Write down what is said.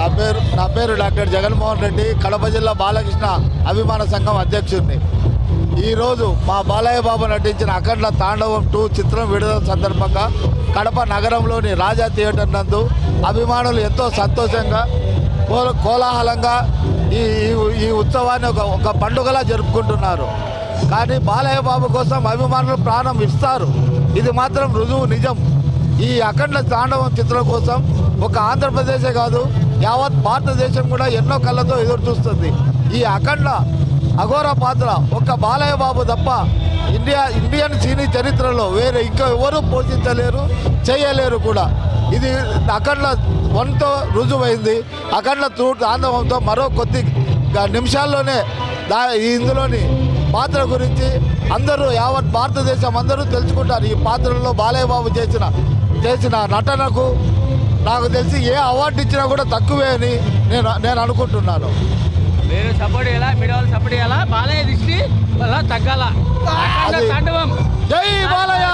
నా పేరు డాక్టర్ జగన్మోహన్ రెడ్డి, కడప జిల్లా బాలకృష్ణ అభిమాన సంఘం అధ్యక్షుడిని. ఈరోజు మా బాలయ్య బాబు నటించిన అఖండ తాండవం 2 చిత్రం విడుదల సందర్భంగా కడప నగరంలోని రాజా థియేటర్ నందు అభిమానులు ఎంతో సంతోషంగా కోలాహలంగా ఈ ఉత్సవాన్ని ఒక పండుగలా జరుపుకుంటున్నారు. కానీ బాలయ్య బాబు కోసం అభిమానులు ప్రాణం ఇస్తారు, ఇది మాత్రం రుజువు నిజం. ఈ అఖండ తాండవం చిత్రం కోసం ఒక ఆంధ్రప్రదేశే కాదు, యావత్ భారతదేశం కూడా ఎన్నో కళ్ళతో ఎదురు చూస్తుంది. ఈ అఖండ అఘోర పాత్ర ఒక్క బాలయ్య బాబు తప్ప ఇండియన్ సినీ చరిత్రలో వేరే ఇంకా ఎవరు పోషించలేరు, చేయలేరు కూడా. ఇది అఖండ 1తో రుజువైంది. అఖండ 2 తాండవంతో మరో కొద్ది నిమిషాల్లోనే ఇందులోని పాత్ర గురించి అందరూ యావత్ భారతదేశం అందరూ తెలుసుకుంటారు. ఈ పాత్రలో బాలయ్య బాబు చేసిన నటనకు నాకు తెలిసి ఏ అవార్డు ఇచ్చినా కూడా తక్కువే అని నేను అనుకుంటున్నాను. మీరు సపోర్ట్ చేయాలా, మీడియా వాళ్ళు సపోర్ట్ చేయాలా, బాలయ్య దృష్టి వల్ల తగ్గాల. జై బాలయ్య.